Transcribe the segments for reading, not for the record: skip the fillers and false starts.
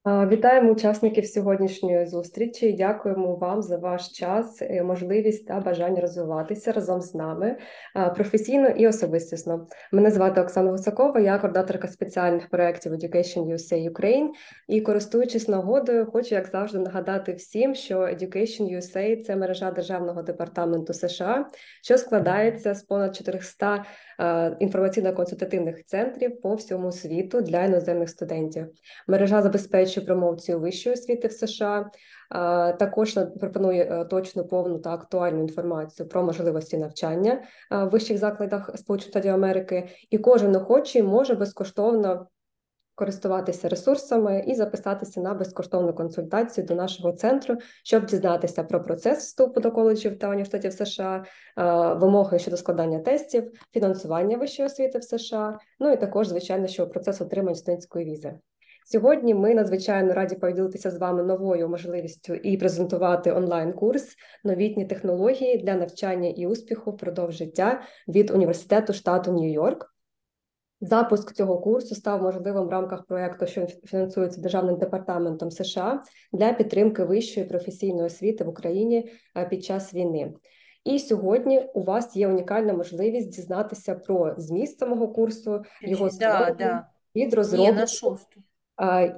Вітаємо учасників сьогоднішньої зустрічі. Дякуємо вам за ваш час, можливість та бажання розвиватися разом з нами професійно і особистісно. Мене звати Оксана Гусакова, я координаторка спеціальних проєктів EducationUSA Ukraine. І користуючись нагодою, хочу, як завжди, нагадати всім, що EducationUSA – це мережа Державного Департаменту США, що складається з понад 400 інформаційно-консультативних центрів по всьому світу для іноземних студентів. Мережа забезпечує промоцію вищої освіти в США, також пропонує точну, повну та актуальну інформацію про можливості навчання в вищих закладах Сполучених Штатів Америки, і кожен охочий може безкоштовно користуватися ресурсами і записатися на безкоштовну консультацію до нашого центру, щоб дізнатися про процес вступу до коледжів та університетів США, вимоги щодо складання тестів, фінансування вищої освіти в США, ну і також, звичайно, що процес отримання студентської візи. Сьогодні ми надзвичайно раді поділитися з вами новою можливістю і презентувати онлайн-курс «Новітні технології для навчання і успіху впродовж життя» від університету штату Нью-Йорк. Запуск цього курсу став можливим в рамках проєкту, що фінансується Державним департаментом США для підтримки вищої професійної освіти в Україні під час війни. І сьогодні у вас є унікальна можливість дізнатися про зміст самого курсу, його створення, від розробки.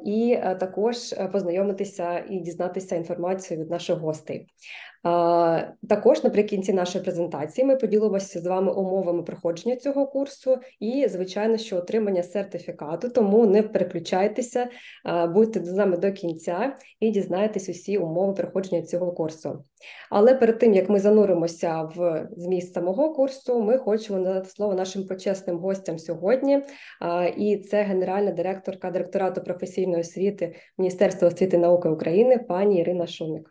І також познайомитися і дізнатися інформацію від наших гостей. Також наприкінці нашої презентації ми поділимося з вами умовами проходження цього курсу і, звичайно, що отримання сертифікату, тому не переключайтеся, будьте з нами до кінця і дізнаєтесь усі умови проходження цього курсу. Але перед тим, як ми зануримося в зміст самого курсу, ми хочемо надати слово нашим почесним гостям сьогодні, і це генеральна директорка Директорату професійної освіти Міністерства освіти і науки України, пані Ірина Шумик.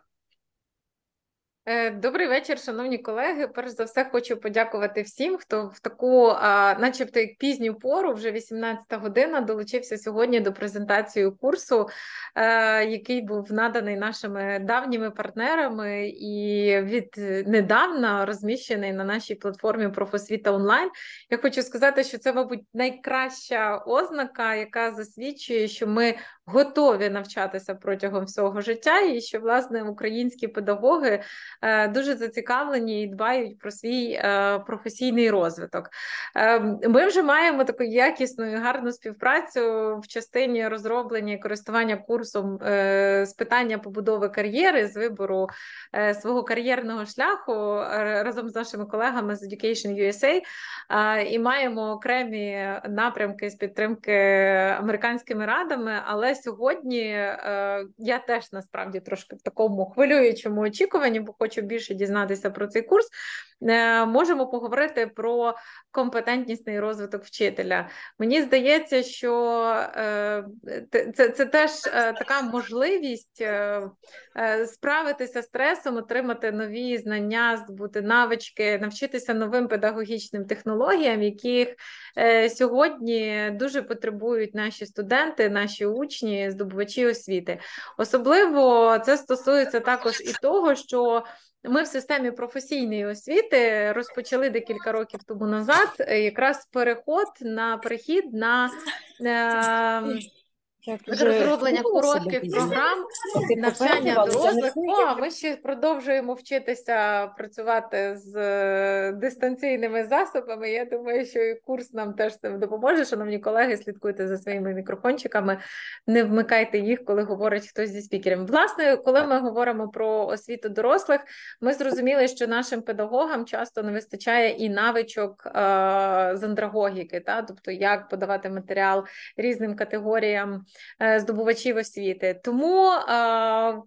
Добрий вечір, шановні колеги. Перш за все, хочу подякувати всім, хто в таку, начебто, як пізню пору, вже 18-та година, долучився сьогодні до презентації курсу, який був наданий нашими давніми партнерами і віднедавна розміщений на нашій платформі «Профосвіта онлайн». Я хочу сказати, що це, мабуть, найкраща ознака, яка засвідчує, що ми готові навчатися протягом всього життя і що, власне, українські педагоги дуже зацікавлені і дбають про свій професійний розвиток. Ми вже маємо таку якісну і гарну співпрацю в частині розроблення і користування курсом з питання побудови кар'єри, з вибору свого кар'єрного шляху разом з нашими колегами з EducationUSA, і маємо окремі напрямки з підтримки американськими радами, але сьогодні я теж насправді трошки в такому хвилюючому очікуванні, бо хочу більше дізнатися про цей курс. Можемо поговорити про компетентнісний розвиток вчителя. Мені здається, що це теж така можливість справитися з стресом, отримати нові знання, здобути навички, навчитися новим педагогічним технологіям, яких сьогодні дуже потребують наші студенти, наші учні, здобувачі освіти. Особливо це стосується також і того, що ми в системі професійної освіти розпочали декілька років тому назад якраз перехід на розроблення коротких програм навчання дорослих. Ми ще продовжуємо вчитися працювати з дистанційними засобами. Я думаю, що і курс нам теж цим допоможе. Шановні колеги, слідкуйте за своїми мікрофончиками, не вмикайте їх, коли говорить хтось зі спікером. Власне, коли ми говоримо про освіту дорослих, ми зрозуміли, що нашим педагогам часто не вистачає і навичок з андрагогіки, тобто як подавати матеріал різним категоріям здобувачів освіти. Тому,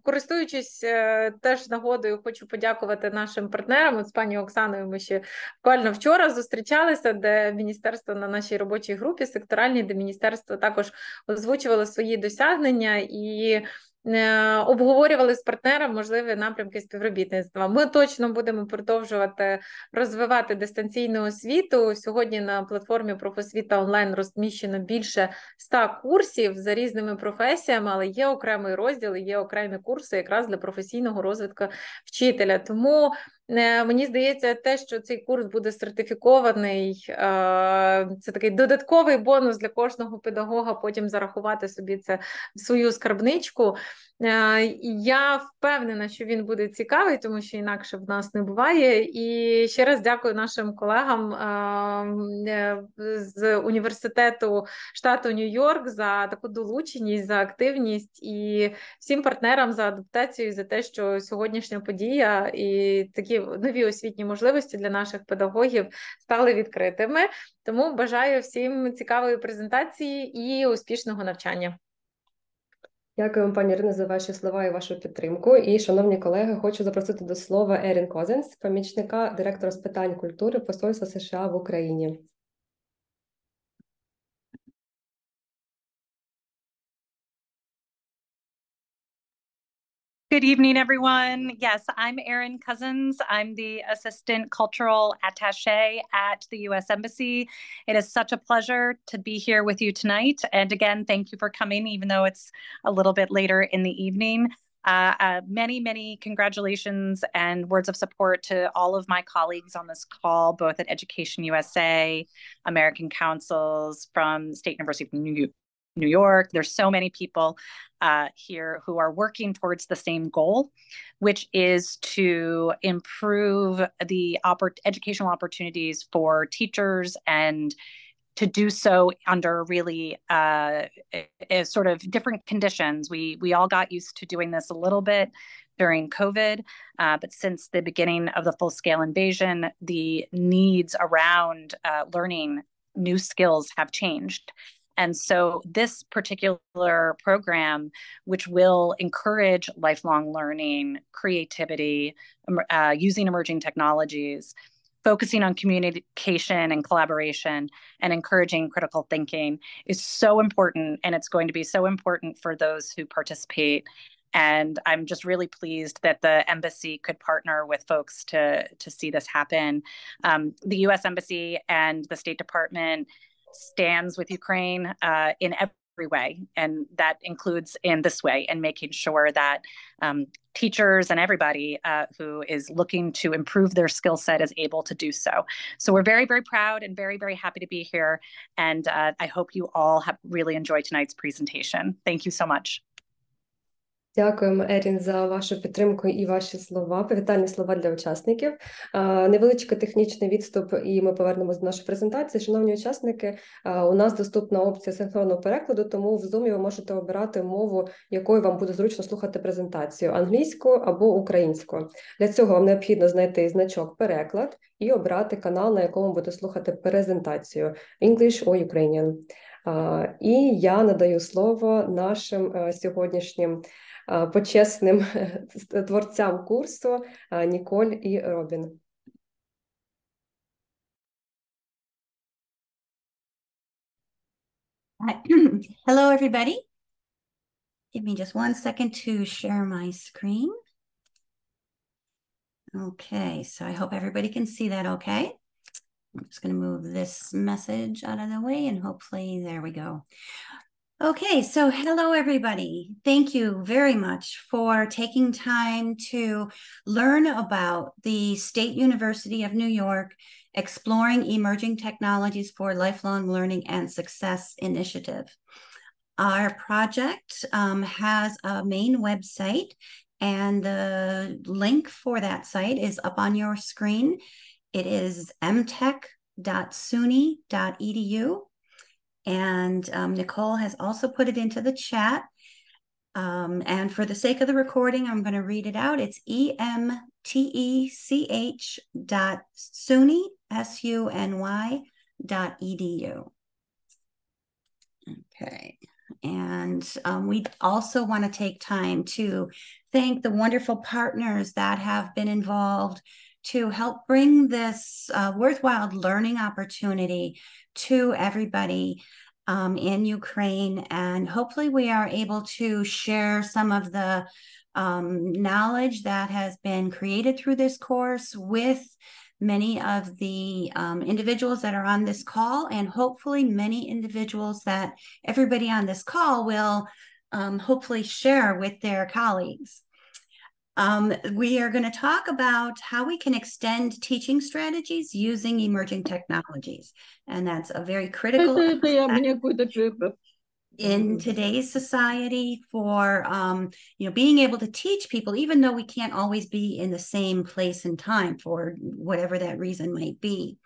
користуючись теж нагодою, хочу подякувати нашим партнерам. З пані Оксаною ми ще буквально вчора зустрічалися, де міністерство на нашій робочій групі секторальній, де міністерство також озвучувало свої досягнення і обговорювали з партнером можливі напрямки співробітництва. Ми точно будемо продовжувати розвивати дистанційну освіту. Сьогодні на платформі «Профосвіта онлайн» розміщено більше 100 курсів за різними професіями, але є окремий розділ, є окремі курси якраз для професійного розвитку вчителя. Тому Мені здається, те, що цей курс буде сертифікований, це такий додатковий бонус для кожного педагога, потім зарахувати собі це в свою скарбничку. Я впевнена, що він буде цікавий, тому що інакше в нас не буває. І ще раз дякую нашим колегам з університету штату Нью-Йорк за таку долученість, за активність і всім партнерам за адаптацію, за те, що сьогоднішня подія і такі нові освітні можливості для наших педагогів стали відкритими. Тому бажаю всім цікавої презентації і успішного навчання. Дякую, пані Ірино, за ваші слова і вашу підтримку. І, шановні колеги, хочу запросити до слова Ерін Козенс, помічника директора з питань культури Посольства США в Україні. Good evening, everyone. Yes, I'm Erin Cousins. I'm the Assistant Cultural Attaché at the U.S. Embassy. It is such a pleasure to be here with you tonight. And again, thank you for coming, even though it's a little bit later in the evening. Many congratulations and words of support to all of my colleagues on this call, both at EducationUSA, American Councils, from State University of New York. There's so many people here who are working towards the same goal, which is to improve the educational opportunities for teachers and to do so under really sort of different conditions. We all got used to doing this a little bit during COVID, but since the beginning of the full-scale invasion, the needs around learning new skills have changed. And so this particular program, which will encourage lifelong learning, creativity, using emerging technologies, focusing on communication and collaboration, and encouraging critical thinking, is so important, and it's going to be so important for those who participate. And I'm just really pleased that the embassy could partner with folks to see this happen. The U.S. Embassy and the State Department stands with Ukraine in every way, and that includes in this way, and making sure that teachers and everybody who is looking to improve their skill set is able to do so. So we're very proud and very happy to be here, and I hope you all have really enjoyed tonight's presentation. Thank you so much. Дякуємо, Ерін, за вашу підтримку і ваші слова, привітальні слова для учасників. Невеличкий технічний відступ, і ми повернемось до нашої презентації. Шановні учасники, у нас доступна опція синхронного перекладу, тому в Zoom ви можете обирати мову, якою вам буде зручно слухати презентацію – англійською або українською. Для цього вам необхідно знайти значок «Переклад» і обрати канал, на якому буде слухати презентацію – English or Ukrainian. І я надаю слово нашим сьогоднішнім почесним творцям курсу Ніколь і Робін. Hello, everybody. Give me just 1 second to share my screen. Okay, so I hope everybody can see that okay. I'm just going to move this message out of the way and hopefully there we go. Okay, so hello everybody. Thank you very much for taking time to learn about the State University of New York Exploring Emerging Technologies for Lifelong Learning and Success initiative. Our project has a main website, and the link for that site is up on your screen. It is mtech.suny.edu. And Nicole has also put it into the chat. And for the sake of the recording, I'm going to read it out. It's emtech.suny, SUNY.edu. Okay. And we also want to take time to thank the wonderful partners that have been involved to help bring this worthwhile learning opportunity to everybody in Ukraine. And hopefully we are able to share some of the knowledge that has been created through this course with many of the individuals that are on this call, and hopefully many individuals that everybody on this call will hopefully share with their colleagues. We are going to talk about how we can extend teaching strategies using emerging technologies. And that's a very critical aspect in today's society for being able to teach people, even though we can't always be in the same place and time for whatever that reason might be.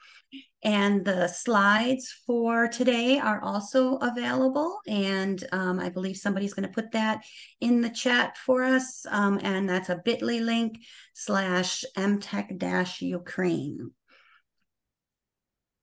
And the slides for today are also available, and I believe somebody's going to put that in the chat for us, and that's a bit.ly link /mtech-Ukraine.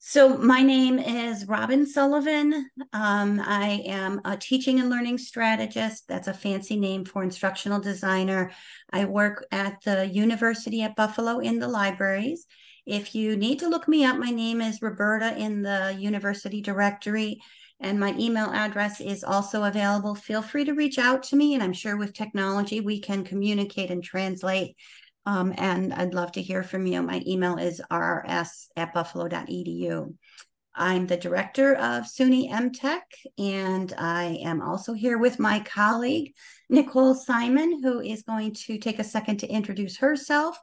So my name is Robin Sullivan. I am a teaching and learning strategist. That's a fancy name for instructional designer. I work at the University at Buffalo in the libraries. If you need to look me up, my name is Roberta in the university directory, and my email address is also available. Feel free to reach out to me, and I'm sure with technology we can communicate and translate. And I'd love to hear from you. My email is rrs@buffalo.edu. I'm the director of SUNY MTech, and I am also here with my colleague, Nicole Simon, who is going to take a second to introduce herself.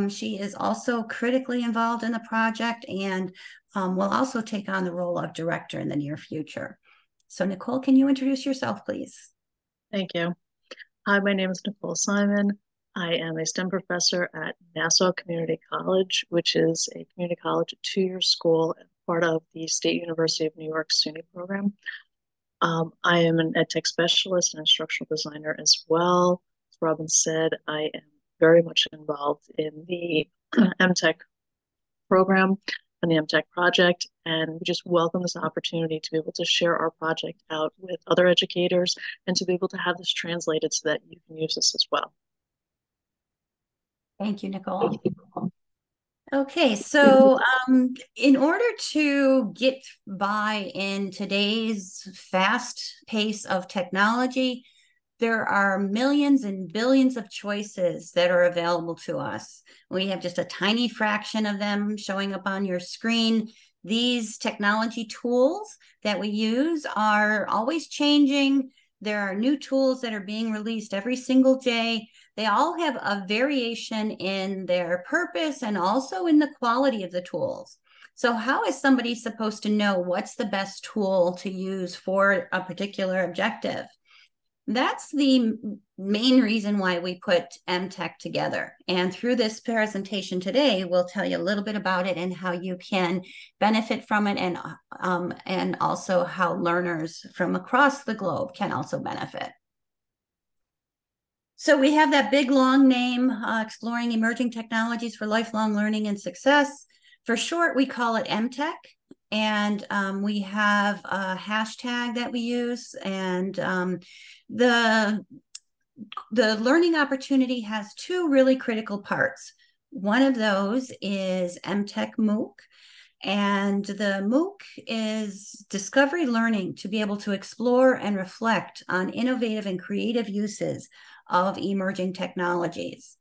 She is also critically involved in the project and will also take on the role of director in the near future. So Nicole, can you introduce yourself, please? Thank you. Hi, my name is Nicole Simon. I am a STEM professor at Nassau Community College, which is a community college, two-year school, and part of the State University of New York SUNY program. I am an EdTech specialist and instructional designer as well. As Robin said, I am very much involved in the MTech program and the MTech project, and we just welcome this opportunity to be able to share our project out with other educators and to be able to have this translated so that you can use this as well. Thank you, Nicole. Okay, so in order to get by in today's fast pace of technology, there are millions and billions of choices that are available to us. We have just a tiny fraction of them showing up on your screen. These technology tools that we use are always changing. There are new tools that are being released every single day. They all have a variation in their purpose and also in the quality of the tools. So how is somebody supposed to know what's the best tool to use for a particular objective? That's the main reason why we put MTech together. And through this presentation today, we'll tell you a little bit about it and how you can benefit from it, and also how learners from across the globe can also benefit. So we have that big long name, Exploring Emerging Technologies for Lifelong Learning and Success. For short, we call it MTech. And we have a hashtag that we use, and the learning opportunity has two really critical parts. One of those is MTech MOOC, and the MOOC is discovery learning to be able to explore and reflect on innovative and creative uses of emerging technologies.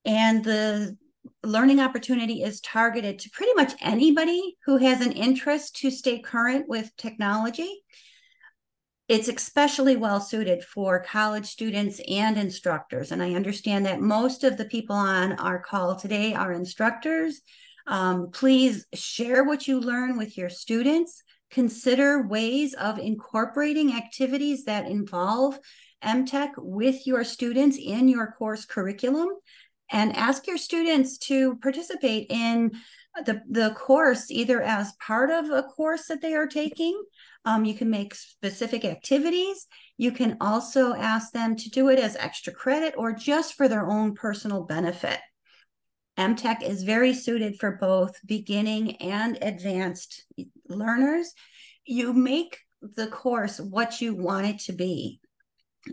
And the learning opportunity is targeted to pretty much anybody who has an interest to stay current with technology. It's especially well suited for college students and instructors. And I understand that most of the people on our call today are instructors. Please share what you learn with your students. Consider ways of incorporating activities that involve MTech with your students in your course curriculum. And ask your students to participate in the course either as part of a course that they are taking. You can make specific activities. You can also ask them to do it as extra credit or just for their own personal benefit. MTech is very suited for both beginning and advanced learners. You make the course what you want it to be.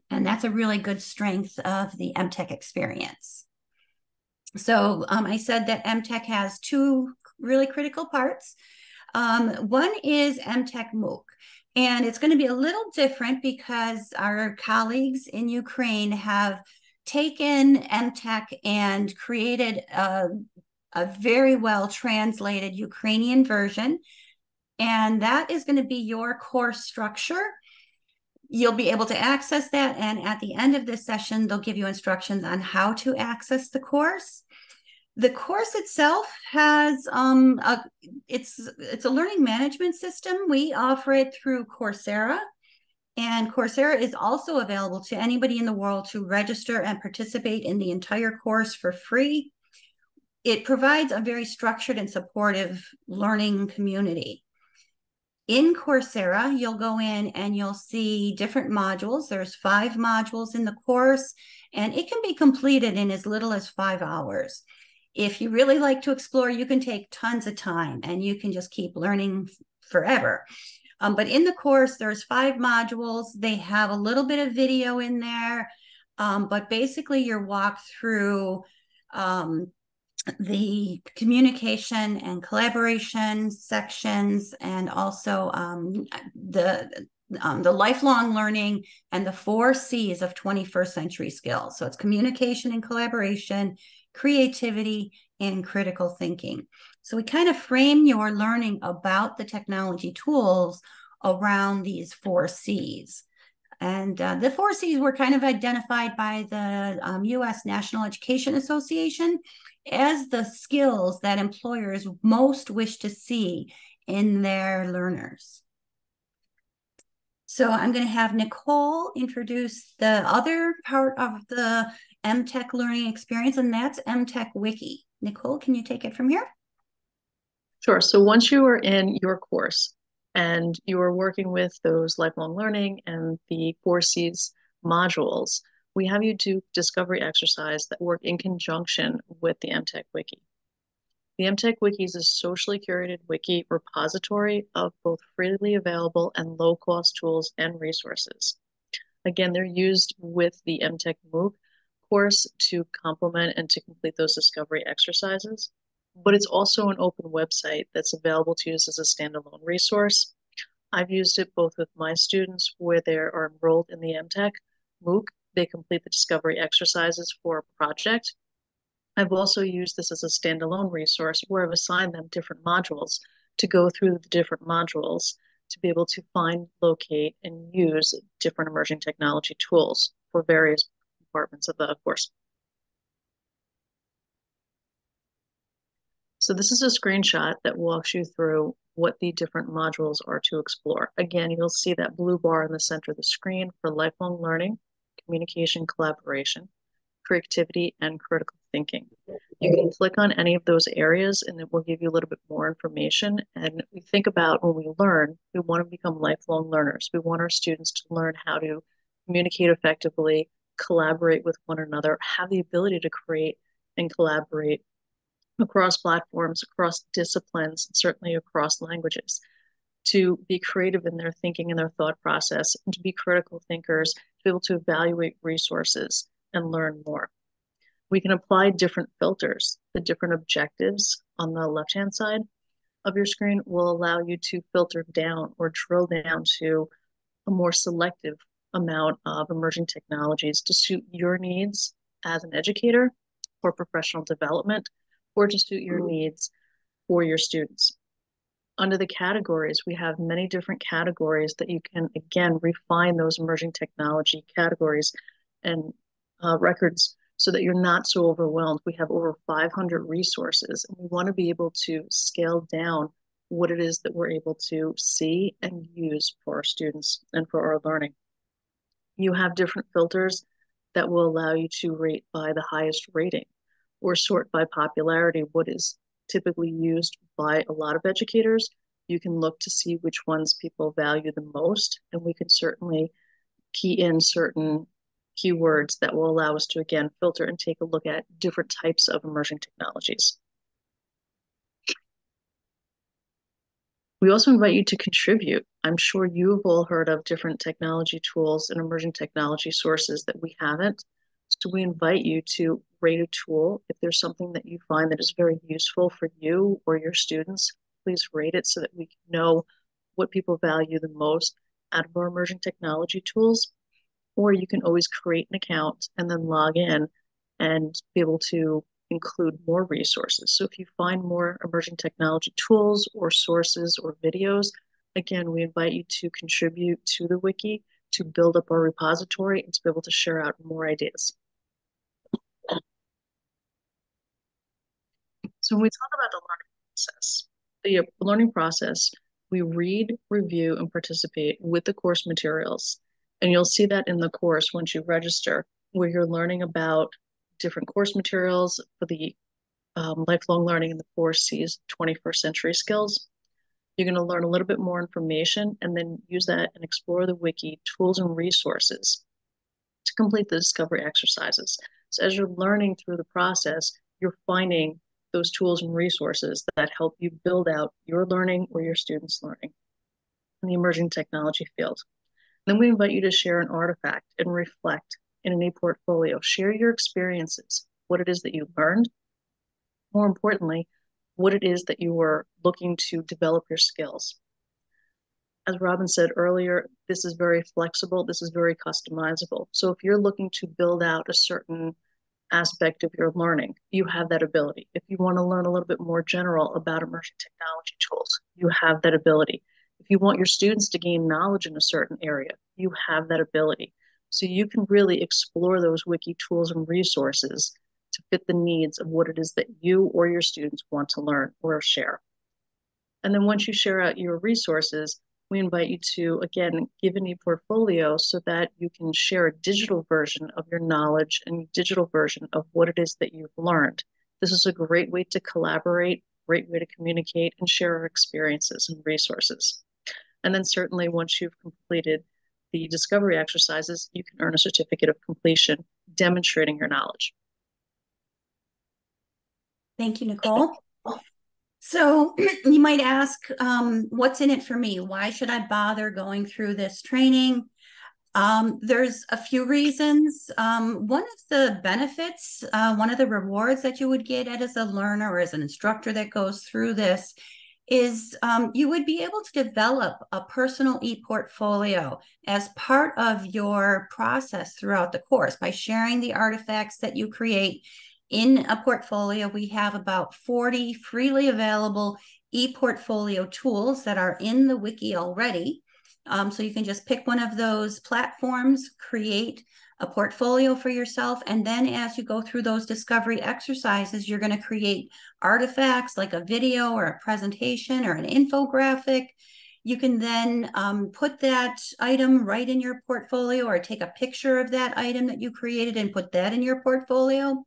And that's a really good strength of the MTech experience. So I said that MTech has two really critical parts. One is MTech MOOC, and it's going to be a little different because our colleagues in Ukraine have taken MTech and created a very well translated Ukrainian version, and that is going to be your course structure. you'll be able to access that. And at the end of this session, they'll give you instructions on how to access the course. The course itself has, it's a learning management system. We offer it through Coursera. And Coursera is also available to anybody in the world to register and participate in the entire course for free. It provides a very structured and supportive learning community. In Coursera, you'll go in and you'll see different modules. There's 5 modules in the course, and it can be completed in as little as 5 hours. If you really like to explore, you can take tons of time and you can just keep learning forever. But in the course, there's 5 modules. They have a little bit of video in there, but basically you're walked through the communication and collaboration sections, and also the lifelong learning and the 4 C's of 21st century skills. So it's communication and collaboration, creativity, and critical thinking. So we kind of frame your learning about the technology tools around these 4 C's. And the 4 C's were kind of identified by the U.S. National Education Association as the skills that employers most wish to see in their learners. So I'm going to have Nicole introduce the other part of the MTech learning experience, and that's MTech Wiki. Nicole, can you take it from here? Sure. So once you are in your course and you are working with those lifelong learning and the 4 C's modules, we have you do discovery exercise that work in conjunction with the MTech Wiki. The MTech Wiki is a socially curated wiki repository of both freely available and low-cost tools and resources. Again, they're used with the MTech MOOC course to complement and to complete those discovery exercises. But it's also an open website that's available to use as a standalone resource. I've used it both with my students where they are enrolled in the MTech MOOC. They complete the discovery exercises for a project. I've also used this as a standalone resource where I've assigned them different modules to go through the different modules to be able to find, locate, and use different emerging technology tools for various compartments of the course. So this is a screenshot that walks you through what the different modules are to explore. Again, you'll see that blue bar in the center of the screen for lifelong learning, communication, collaboration, creativity, and critical thinking. You can click on any of those areas and it will give you a little bit more information. And we think about when we learn, we want to become lifelong learners. We want our students to learn how to communicate effectively, collaborate with one another, have the ability to create and collaborate across platforms, across disciplines, certainly across languages, to be creative in their thinking and their thought process, and to be critical thinkers, to be able to evaluate resources and learn more. We can apply different filters. The different objectives on the left-hand side of your screen will allow you to filter down or drill down to a more selective amount of emerging technologies to suit your needs as an educator for professional development, or to suit your needs for your students. Under the categories, we have many different categories that you can, again, refine those emerging technology categories and records so that you're not so overwhelmed. We have over 500 resources, and we want to be able to scale down what it is that we're able to see and use for our students and for our learning. You have different filters that will allow you to rate by the highest rating, or sort by popularity, what is typically used by a lot of educators. You can look to see which ones people value the most, and we can certainly key in certain keywords that will allow us to, again, filter and take a look at different types of emerging technologies. We also invite you to contribute. I'm sure you've all heard of different technology tools and emerging technology sources that we haven't. So we invite you to rate a tool. If there's something that you find that is very useful for you or your students, please rate it so that we can know what people value the most out of our emerging technology tools. Or you can always create an account and then log in and be able to include more resources. So if you find more emerging technology tools or sources or videos, again, we invite you to contribute to the wiki to build up our repository and to be able to share out more ideas. So when we talk about the learning process, we read, review, and participate with the course materials. And you'll see that in the course once you register, where you're learning about different course materials for the lifelong learning in the 4 C's, 21st century skills. You're going to learn a little bit more information and then use that and explore the wiki tools and resources to complete the discovery exercises. So as you're learning through the process, you're finding those tools and resources that help you build out your learning or your students' learning in the emerging technology field. Then we invite you to share an artifact and reflect in an e-portfolio. Share your experiences, what it is that you learned, more importantly, what it is that you were looking to develop your skills. As Robin said earlier, this is very flexible, this is very customizable. So if you're looking to build out a certain aspect of your learning, you have that ability. If you want to learn a little bit more general about emerging technology tools, you have that ability. If you want your students to gain knowledge in a certain area, you have that ability. So you can really explore those wiki tools and resources to fit the needs of what it is that you or your students want to learn or share. And then once you share out your resources, we invite you to, again, give an e-portfolio so that you can share a digital version of your knowledge and a digital version of what it is that you've learned. This is a great way to collaborate, great way to communicate and share our experiences and resources. And then certainly once you've completed the discovery exercises, you can earn a certificate of completion demonstrating your knowledge. Thank you, Nicole. So you might ask, what's in it for me? Why should I bother going through this training? There's a few reasons. One of the benefits, one of the rewards that you would get as a learner or as an instructor that goes through this is you would be able to develop a personal e-portfolio as part of your process throughout the course by sharing the artifacts that you create. In a portfolio, we have about 40 freely available e-portfolio tools that are in the wiki already. So you can just pick one of those platforms, create a portfolio for yourself, and then as you go through those discovery exercises, you're going to create artifacts like a video or a presentation or an infographic. You can then put that item right in your portfolio or take a picture of that item that you created and put that in your portfolio.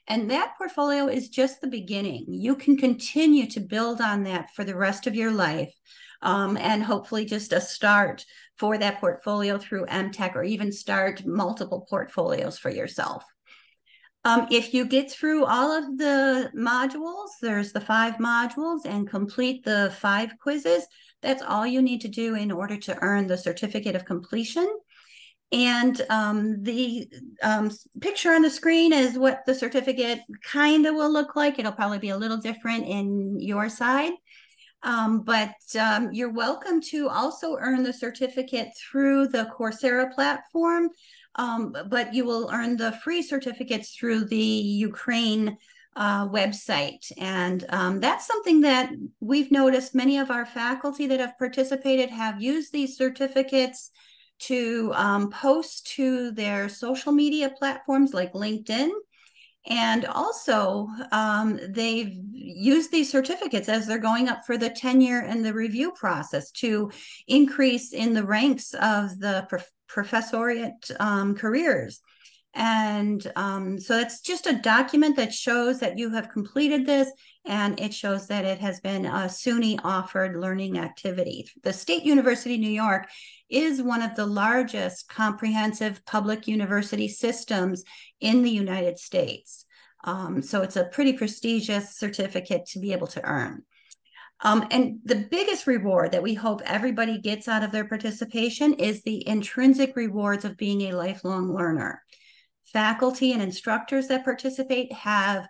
And that portfolio is just the beginning. You can continue to build on that for the rest of your life, and hopefully just a start for that portfolio through MTech, or even start multiple portfolios for yourself. If you get through all of the modules, there's the 5 modules, and complete the 5 quizzes, that's all you need to do in order to earn the certificate of completion. And the picture on the screen is what the certificate kind of will look like. It'll probably be a little different in your side. But you're welcome to also earn the certificate through the Coursera platform, but you will earn the free certificates through the Ukraine website. And that's something that we've noticed many of our faculty that have participated have used these certificates to post to their social media platforms like LinkedIn. And also, they've used these certificates as they're going up for the tenure and the review process to increase in the ranks of the professoriate careers. And so it's just a document that shows that you have completed this, and it shows that it has been a SUNY offered learning activity. The State University of New York is one of the largest comprehensive public university systems in the United States. So it's a pretty prestigious certificate to be able to earn. And the biggest reward that we hope everybody gets out of their participation is the intrinsic rewards of being a lifelong learner. Faculty and instructors that participate have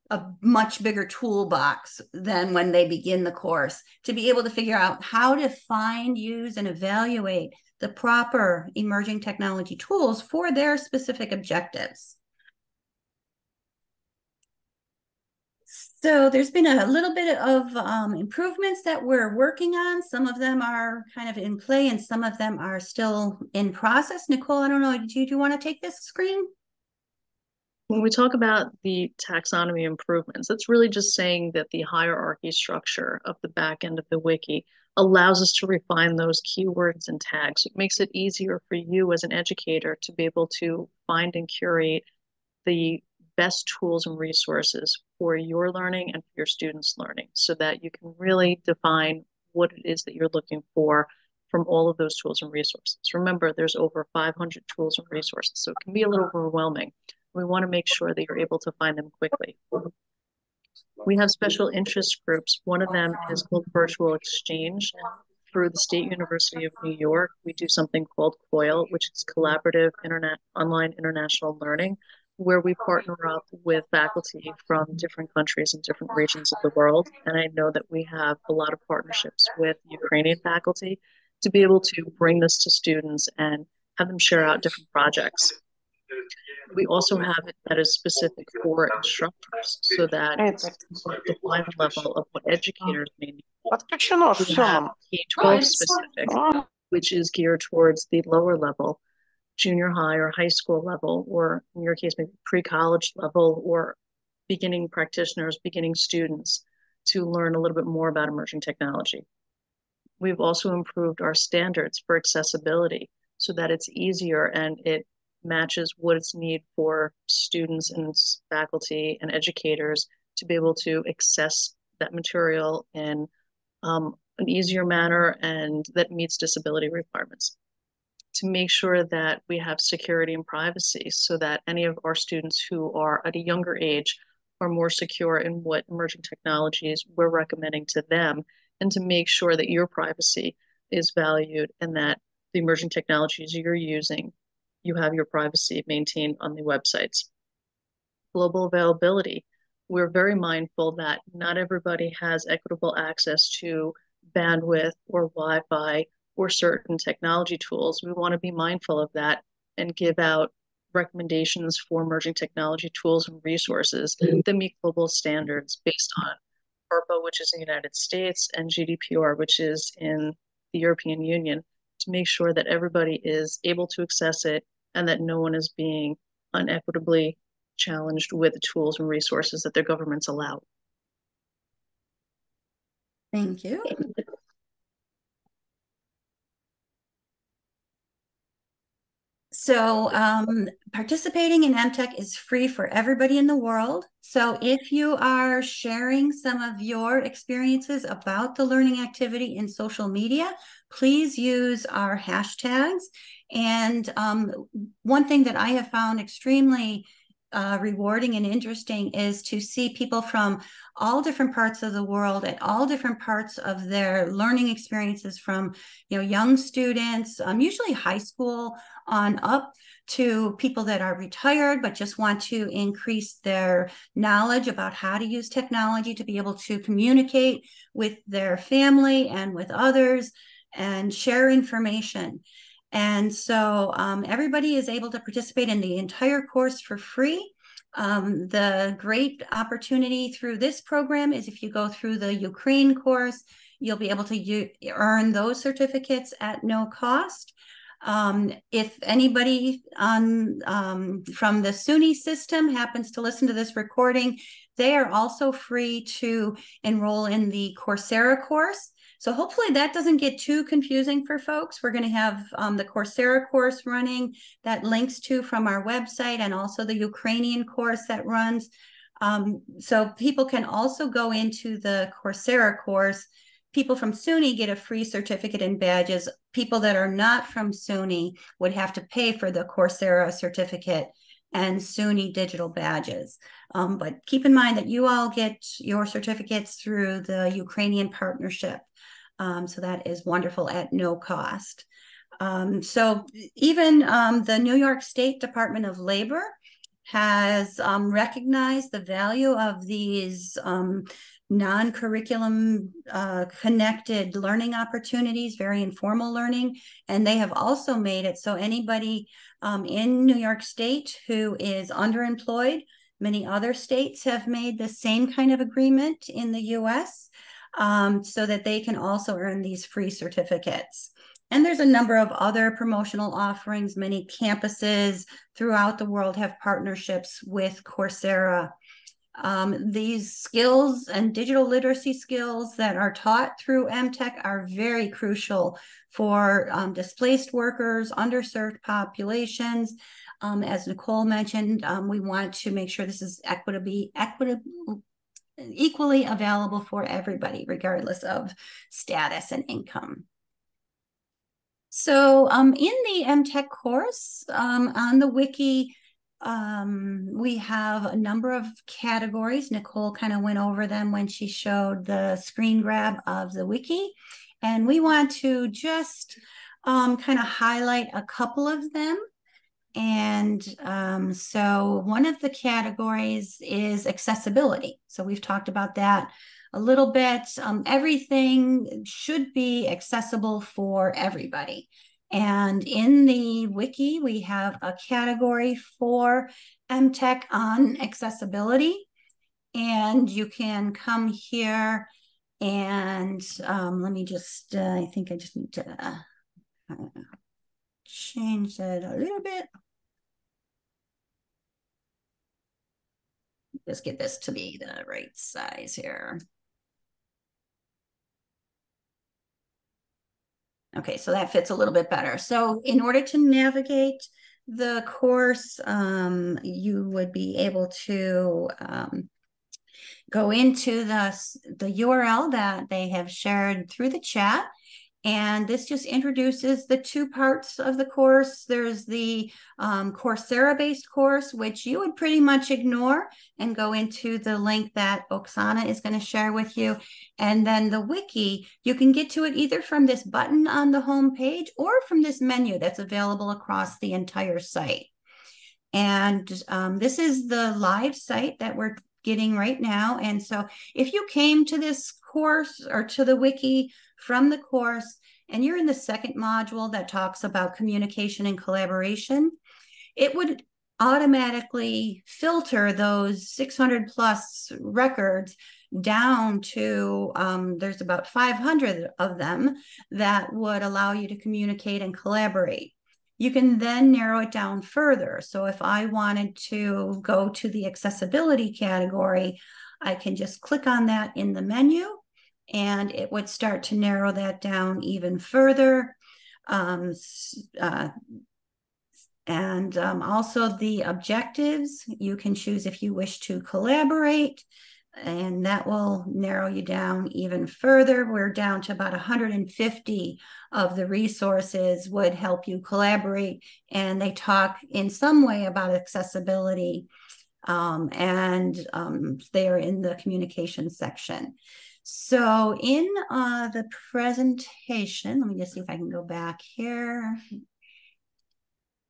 a much bigger toolbox than when they begin the course to be able to figure out how to find, use, and evaluate the proper emerging technology tools for their specific objectives. So there's been a little bit of improvements that we're working on. Some of them are kind of in play and some of them are still in process. Nicole, I don't know, do you want to take this screen? When we talk about the taxonomy improvements, it's really just saying that the hierarchy structure of the back end of the wiki allows us to refine those keywords and tags. It makes it easier for you as an educator to be able to find and curate the best tools and resources for your learning and for your students' learning, so that you can really define what it is that you're looking for from all of those tools and resources. Remember, there's over 500 tools and resources, so it can be a little overwhelming. We want to make sure that you're able to find them quickly. We have special interest groups. One of them is called Virtual Exchange. Through the State University of New York, we do something called COIL, which is Collaborative Online International Learning, where we partner up with faculty from different countries and different regions of the world. And I know that we have a lot of partnerships with Ukrainian faculty to be able to bring this to students and have them share out different projects. We also have it that is specific for instructors, so that it's at the final level of what educators may need. We have K-12 specific, which is geared towards the lower level, junior high or high school level, or in your case, maybe pre-college level, or beginning practitioners, beginning students, to learn a little bit more about emerging technology. We've also improved our standards for accessibility so that it's easier and it matches what it's need for students and faculty and educators to be able to access that material in an easier manner and that meets disability requirements. To make sure that we have security and privacy so that any of our students who are at a younger age are more secure in what emerging technologies we're recommending to them, and to make sure that your privacy is valued and that the emerging technologies you're using, you have your privacy maintained on the websites. Global availability. We're very mindful that not everybody has equitable access to bandwidth or Wi-Fi or certain technology tools. We want to be mindful of that and give out recommendations for emerging technology tools and resources that meet global standards based on ARPA, which is in the United States, and GDPR, which is in the European Union, to make sure that everybody is able to access it and that no one is being unequitably challenged with the tools and resources that their governments allow. Thank you. So participating in MTech is free for everybody in the world. So if you are sharing some of your experiences about the learning activity in social media, please use our hashtags. And one thing that I have found extremely rewarding and interesting is to see people from all different parts of the world at all different parts of their learning experiences, from young students, usually high school on up, to people that are retired but just want to increase their knowledge about how to use technology to be able to communicate with their family and with others and share information. And so everybody is able to participate in the entire course for free. The great opportunity through this program is if you go through the Ukraine course, you'll be able to earn those certificates at no cost. If anybody from the SUNY system happens to listen to this recording, they are also free to enroll in the Coursera course. So hopefully that doesn't get too confusing for folks. We're going to have the Coursera course running that links to from our website, and also the Ukrainian course that runs. So people can also go into the Coursera course. People from SUNY get a free certificate and badges. People that are not from SUNY would have to pay for the Coursera certificate and SUNY digital badges. But keep in mind that you all get your certificates through the Ukrainian partnership. So that is wonderful at no cost. So even the New York State Department of Labor has recognized the value of these non-curriculum connected learning opportunities, very informal learning, and they have also made it so anybody in New York State who is underemployed Many other states have made the same kind of agreement in the US, so that they can also earn these free certificates. And there's a number of other promotional offerings. Many campuses throughout the world have partnerships with Coursera. These skills and digital literacy skills that are taught through MTech are very crucial for displaced workers, underserved populations. As Nicole mentioned, we want to make sure this is equally available for everybody, regardless of status and income. So in the MTech course, on the wiki, we have a number of categories. Nicole kind of went over them when she showed the screen grab of the wiki. And we want to just kind of highlight a couple of them. And so one of the categories is accessibility. So we've talked about that a little bit. Everything should be accessible for everybody. And in the wiki, we have a category for MTech on accessibility. And you can come here and let me just, I think I just need to change that a little bit. Just get this to be the right size here. Okay, so that fits a little bit better. So in order to navigate the course, you would be able to go into the URL that they have shared through the chat. And this just introduces the two parts of the course. There's the Coursera-based course, which you would pretty much ignore and go into the link that Oksana is going to share with you. And then the wiki, you can get to it either from this button on the home page or from this menu that's available across the entire site. And this is the live site that we're getting right now. And so if you came to this course or to the wiki from the course, and you're in the second module that talks about communication and collaboration, it would automatically filter those 600 plus records down to, there's about 500 of them that would allow you to communicate and collaborate. You can then narrow it down further. So if I wanted to go to the accessibility category, I can just click on that in the menu, and it would start to narrow that down even further. Also the objectives, you can choose if you wish to collaborate, and that will narrow you down even further. We're down to about 150 of the resources would help you collaborate, and they talk in some way about accessibility, and they are in the communication section. So in the presentation, let me just see if I can go back here.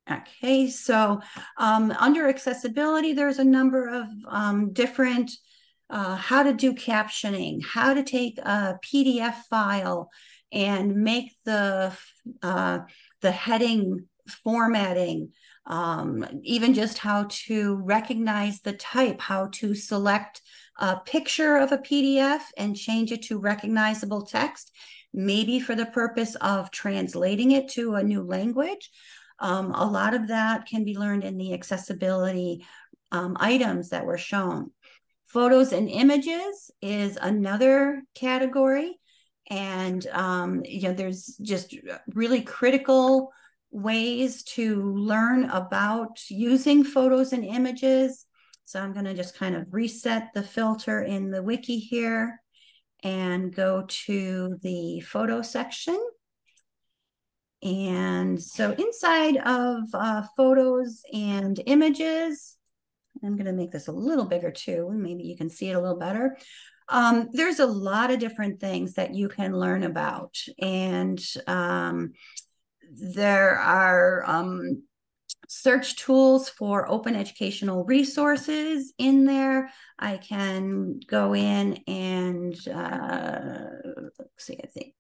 Okay, so under accessibility, there's a number of different how to do captioning, how to take a PDF file and make the heading formatting, even just how to recognize the type, how to select a picture of a PDF and change it to recognizable text, maybe for the purpose of translating it to a new language. A lot of that can be learned in the accessibility items that were shown. Photos and images is another category. And there's just really critical ways to learn about using photos and images. So I'm going to just kind of reset the filter in the wiki here and go to the photo section. And so inside of photos and images, I'm going to make this a little bigger too, and maybe you can see it a little better. There's a lot of different things that you can learn about. And there are search tools for open educational resources in there. I can go in and let's see, I think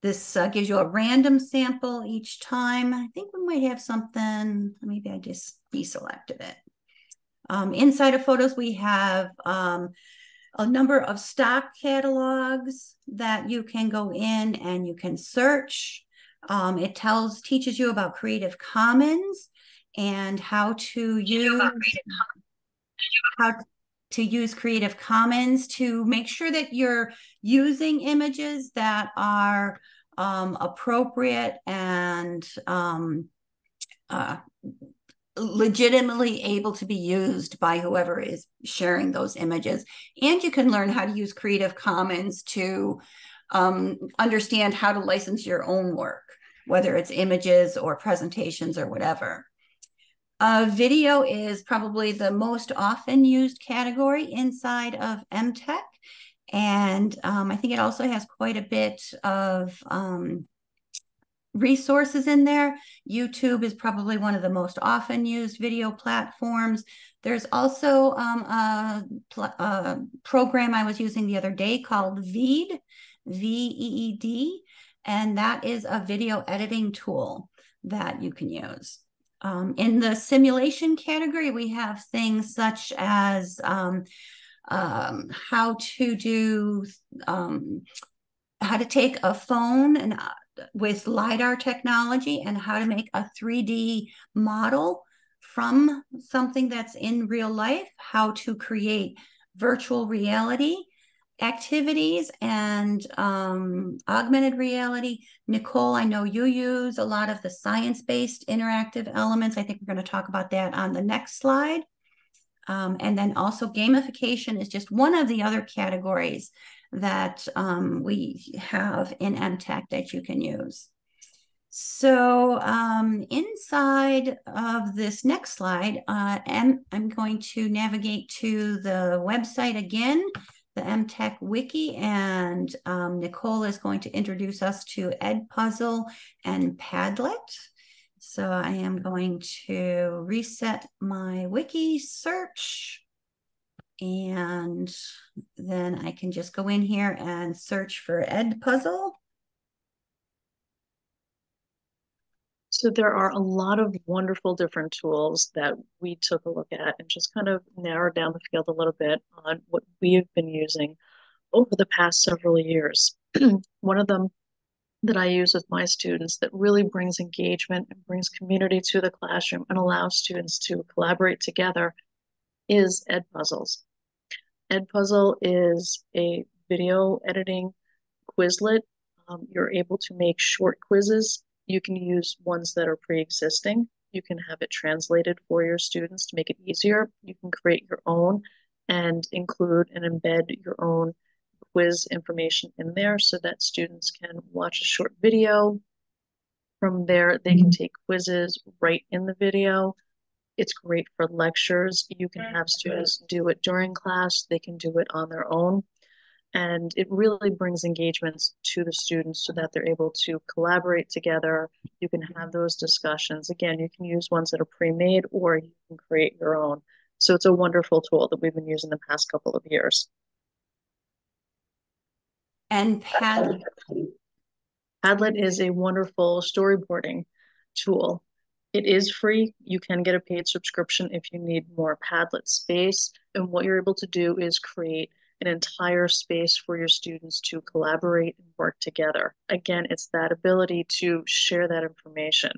This gives you a random sample each time. I think we might have something, maybe I just deselected it. Inside of photos, we have a number of stock catalogs that you can go in and you can search. It teaches you about Creative Commons and how to use Creative Commons to make sure that you're using images that are appropriate and legitimately able to be used by whoever is sharing those images. And you can learn how to use Creative Commons to understand how to license your own work, whether it's images or presentations or whatever. Video is probably the most often used category inside of MTech. And I think it also has quite a bit of resources in there. YouTube is probably one of the most often used video platforms. There's also a program I was using the other day called VEED, V-E-E-D, and that is a video editing tool that you can use. In the simulation category, we have things such as how to take a phone and with LiDAR technology and how to make a 3D model from something that's in real life, how to create virtual reality activities and augmented reality. Nicole, I know you use a lot of the science-based interactive elements. I think we're going to talk about that on the next slide. And then also gamification is just one of the other categories that we have in MTech that you can use. So inside of this next slide, I'm going to navigate to the website again, the MTech Wiki, and Nicole is going to introduce us to Edpuzzle and Padlet. So I am going to reset my wiki search, and then I can just go in here and search for Edpuzzle. So there are a lot of wonderful different tools that we took a look at and just kind of narrowed down the field a little bit on what we have been using over the past several years. One of them that I use with my students that really brings engagement and brings community to the classroom and allows students to collaborate together is Edpuzzles. Edpuzzle is a video editing Quizlet. You're able to make short quizzes. You can use ones that are pre-existing. You can have it translated for your students to make it easier. You can create your own and include and embed your own quiz information in there so that students can watch a short video. From there, they can take quizzes right in the video. It's great for lectures. You can have students do it during class. They can do it on their own. And it really brings engagements to the students so that they're able to collaborate together. You can have those discussions. Again, you can use ones that are pre-made or you can create your own. So it's a wonderful tool that we've been using the past couple of years. And Padlet is a wonderful storyboarding tool. It is free. You can get a paid subscription if you need more Padlet space. And what you're able to do is create an entire space for your students to collaborate and work together. Again, it's that ability to share that information.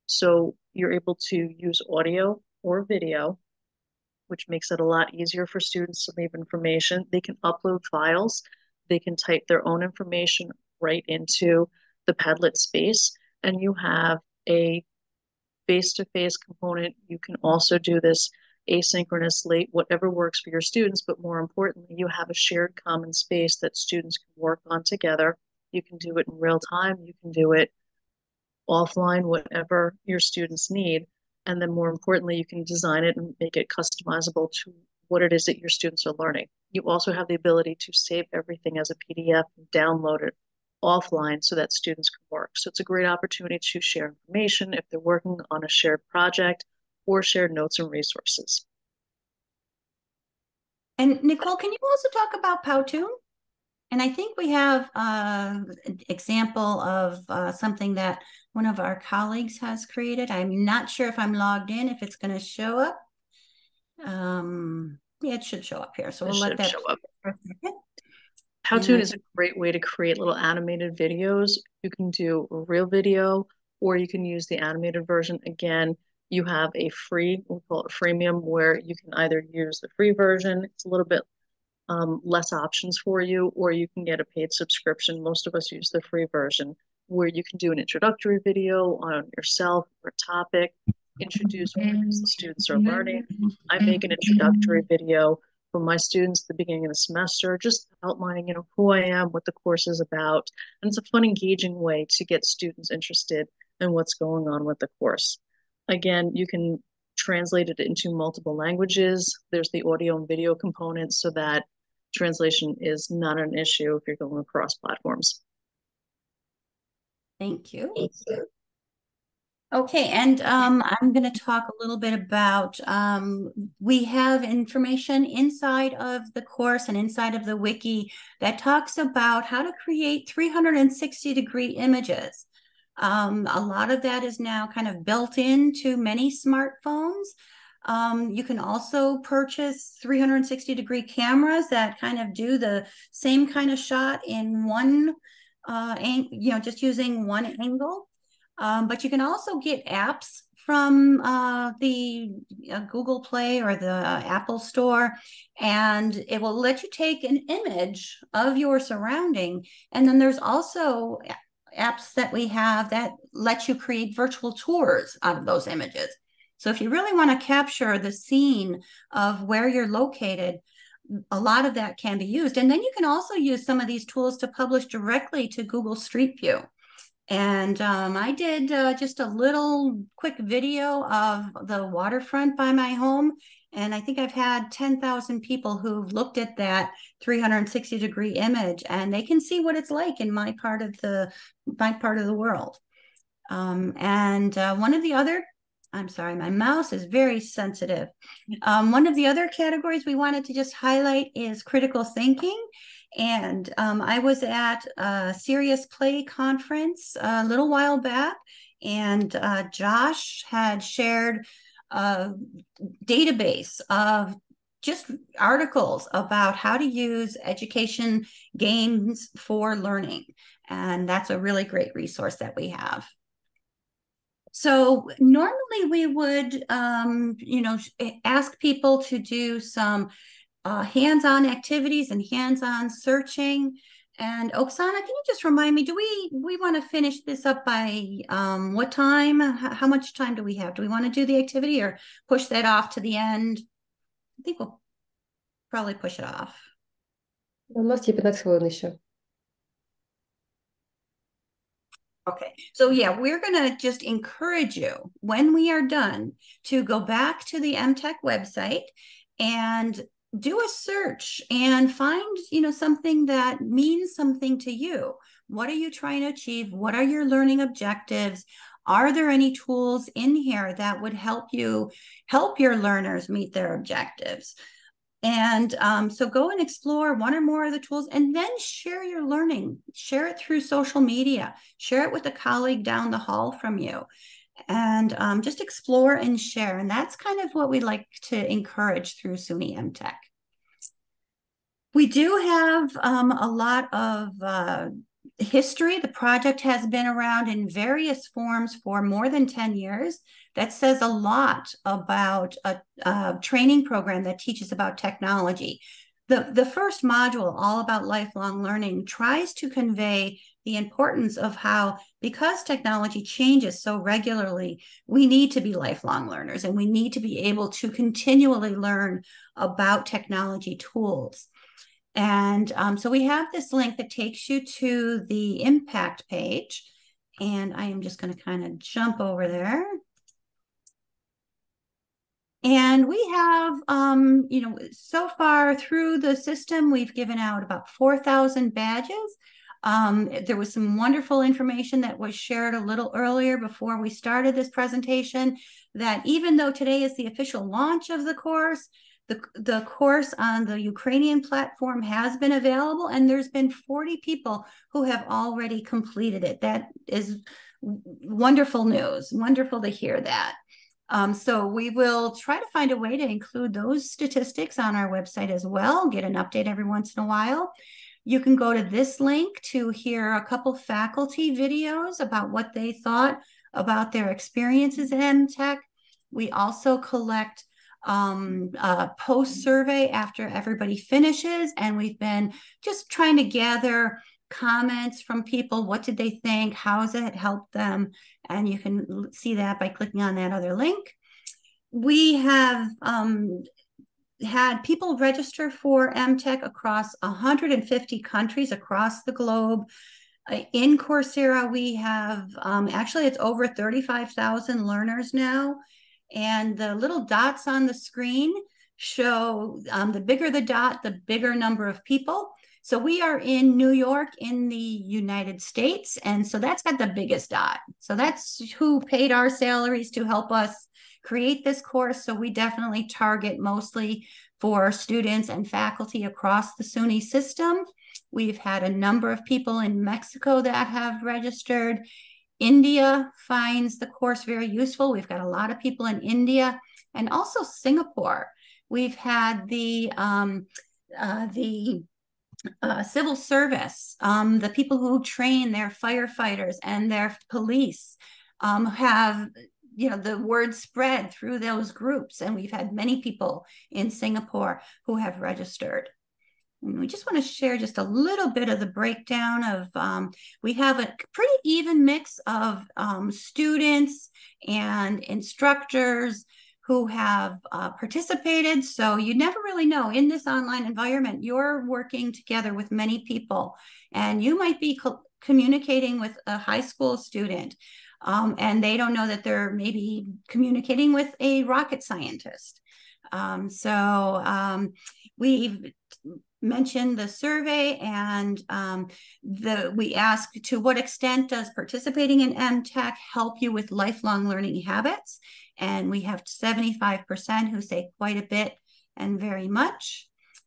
So you're able to use audio or video, which makes it a lot easier for students to leave information. They can upload files. They can type their own information right into the Padlet space, and you have a face-to-face component. You can also do this asynchronous, late, whatever works for your students, but more importantly, you have a shared common space that students can work on together. You can do it in real time. You can do it offline, whatever your students need. And then more importantly, you can design it and make it customizable to what it is that your students are learning. You also have the ability to save everything as a PDF and download it offline so that students can work. So it's a great opportunity to share information if they're working on a shared project or share notes and resources. And Nicole, can you also talk about Powtoon? And I think we have an example of something that one of our colleagues has created. I'm not sure if I'm logged in, if it's going to show up. Yeah, it should show up here. So we'll let that show up for a second. Powtoon is a great way to create little animated videos. You can do a real video, or you can use the animated version. Again, you have a free, we'll call it freemium, where you can either use the free version. It's a little bit less options for you, or you can get a paid subscription. Most of us use the free version, where you can do an introductory video on yourself or a topic, introduce what it is the students are learning. I make an introductory video for my students at the beginning of the semester, just outlining, who I am, what the course is about. And it's a fun, engaging way to get students interested in what's going on with the course. Again, you can translate it into multiple languages. There's the audio and video component, so that translation is not an issue if you're going across platforms. Thank you. Okay, and I'm going to talk a little bit about, we have information inside of the course and inside of the wiki that talks about how to create 360-degree images. A lot of that is now kind of built into many smartphones. You can also purchase 360-degree cameras that kind of do the same kind of shot in one, just using one angle. But you can also get apps from the Google Play or the Apple Store, and it will let you take an image of your surrounding. And then there's also apps that we have that let you create virtual tours out of those images. So if you really want to capture the scene of where you're located, a lot of that can be used. And then you can also use some of these tools to publish directly to Google Street View. And I did just a little quick video of the waterfront by my home. And I think I've had 10,000 people who've looked at that 360-degree image, and they can see what it's like in my part of the world. One of the other, I'm sorry, my mouse is very sensitive. One of the other categories we wanted to just highlight is critical thinking. And I was at a Serious Play conference a little while back, and Josh had shared a database of just articles about how to use education games for learning. And that's a really great resource that we have. So normally we would, ask people to do some hands-on activities and hands-on searching. And Oksana, can you just remind me, do we want to finish this up by what time? How much time do we have? Do we want to do the activity or push that off to the end? I think we'll probably push it off. У нас є 15 хвилин ще. Okay, so yeah, we're going to just encourage you when we are done to go back to the MTech website and do a search and find, something that means something to you. What are you trying to achieve? What are your learning objectives? Are there any tools in here that would help your learners meet their objectives? And so go and explore one or more of the tools, and then share your learning. Share it through social media. Share it with a colleague down the hall from you. And just explore and share. And that's kind of what we like to encourage through SUNY MTech. We do have a lot of history. The project has been around in various forms for more than 10 years. That says a lot about a training program that teaches about technology. The first module, all about lifelong learning, tries to convey the importance of how, because technology changes so regularly, we need to be lifelong learners, and we need to be able to continually learn about technology tools. And so we have this link that takes you to the impact page, and I am just going to kind of jump over there. And we have, so far through the system, we've given out about 4,000 badges. There was some wonderful information that was shared a little earlier before we started this presentation, that even though today is the official launch of the course, The course on the Ukrainian platform has been available, and there's been 40 people who have already completed it. That is wonderful news. Wonderful to hear that. So we will try to find a way to include those statistics on our website as well, get an update every once in a while. You can go to this link to hear a couple faculty videos about what they thought about their experiences in MTech. We also collect a post survey after everybody finishes, and we've been just trying to gather comments from people. What did they think? How has it helped them? And you can see that by clicking on that other link. We have had people register for MTech across 150 countries across the globe. In Coursera, we have, actually it's over 35,000 learners now. And the little dots on the screen show the bigger the dot, the bigger number of people. So we are in New York in the United States, and so that's got the biggest dot. So that's who paid our salaries to help us create this course. So we definitely target mostly for students and faculty across the SUNY system. We've had a number of people in Mexico that have registered. India finds the course very useful. We've got a lot of people in India, and also Singapore. We've had the civil service, the people who train their firefighters and their police have, the word spread through those groups. And we've had many people in Singapore who have registered. And we just want to share just a little bit of the breakdown of, we have a pretty even mix of students and instructors who have participated. So you never really know, in this online environment, you're working together with many people, and you might be communicating with a high school student, and they don't know that they're maybe communicating with a rocket scientist. We've mentioned the survey, and we ask, to what extent does participating in MTech help you with lifelong learning habits? And we have 75% who say quite a bit and very much.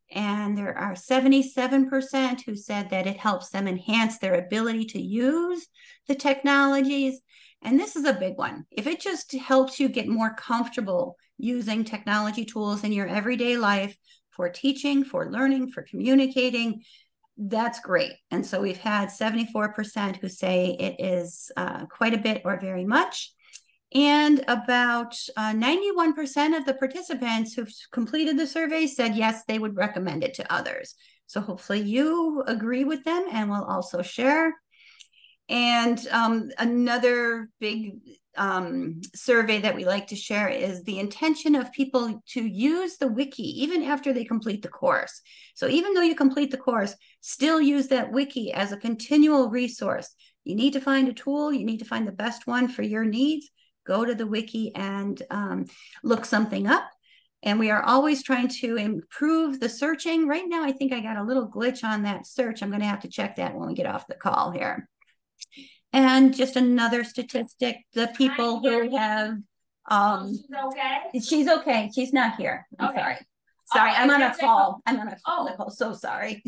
And there are 77% who said that it helps them enhance their ability to use the technologies. And this is a big one. If it just helps you get more comfortable using technology tools in your everyday life for teaching, for learning, for communicating, that's great. And so we've had 74% who say it is quite a bit or very much. And about 91% of the participants who've completed the survey said, yes, they would recommend it to others. So hopefully you agree with them, and we'll also share. And another big survey that we like to share is the intention of people to use the wiki even after they complete the course. So even though you complete the course, still use that wiki as a continual resource. You need to find a tool, you need to find the best one for your needs. Go to the wiki and look something up. And we are always trying to improve the searching. Right now, I think I got a little glitch on that search. I'm going to have to check that when we get off the call here. And just another statistic, the people who have, she's okay. She's not here. I'm sorry. Sorry, I'm on a call. Nicole. So sorry.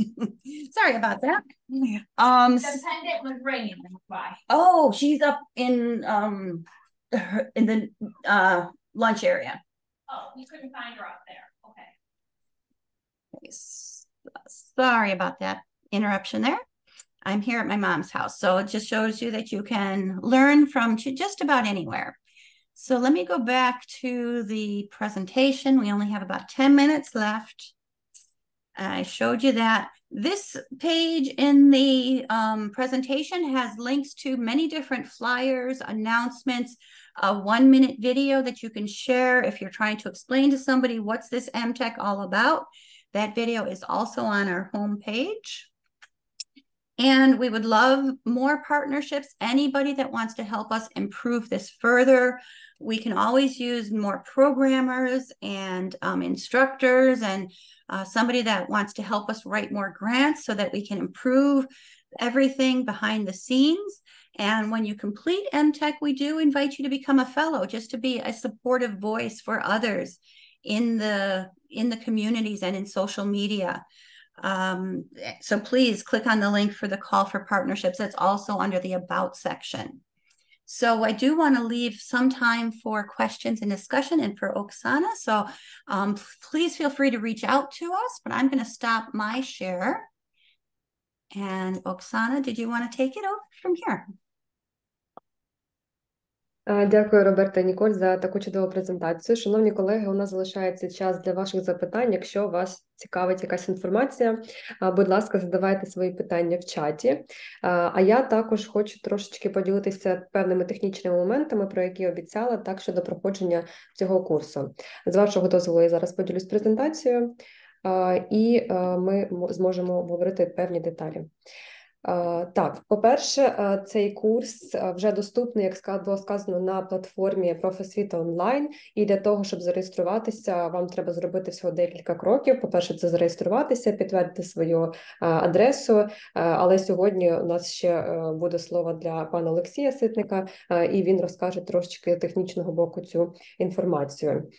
Sorry about that. The pendant was ringing. Oh, she's up in the lunch area. Oh, you couldn't find her up there. Okay. Sorry about that interruption there. I'm here at my mom's house. So it just shows you that you can learn from just about anywhere. So let me go back to the presentation. We only have about 10 minutes left. I showed you that. This page in the presentation has links to many different flyers, announcements, a 1-minute video that you can share if you're trying to explain to somebody what's this MTech all about. That video is also on our homepage. And we would love more partnerships. Anybody that wants to help us improve this further. We can always use more programmers and instructors, and somebody that wants to help us write more grants so that we can improve everything behind the scenes. And when you complete MTech, we do invite you to become a fellow, just to be a supportive voice for others in the communities and in social media. So please click on the link for the call for partnerships. That's also under the About section. So I do want to leave some time for questions and discussion and for Oksana. So please feel free to reach out to us, but I'm going to stop my share. And Oksana, did you want to take it over from here? Дякую, Роберта і Ніколь, за таку чудову презентацію. Шановні колеги, у нас залишається час для ваших запитань. Якщо вас цікавить якась інформація, будь ласка, задавайте свої питання в чаті. А я також хочу трошечки поділитися певними технічними моментами, про які обіцяла, так щодо проходження цього курсу. З вашого дозволу я зараз поділюсь презентацією, і ми зможемо обговорити певні деталі. Так, по-перше, цей курс вже доступний, як було сказано, на платформі «Профосвіта онлайн», і для того, щоб зареєструватися, вам треба зробити всього декілька кроків. По-перше, це зареєструватися, підтвердити свою адресу, але сьогодні у нас ще буде слово для пана Олексія Ситника, і він розкаже трошечки технічного боку цю інформацію.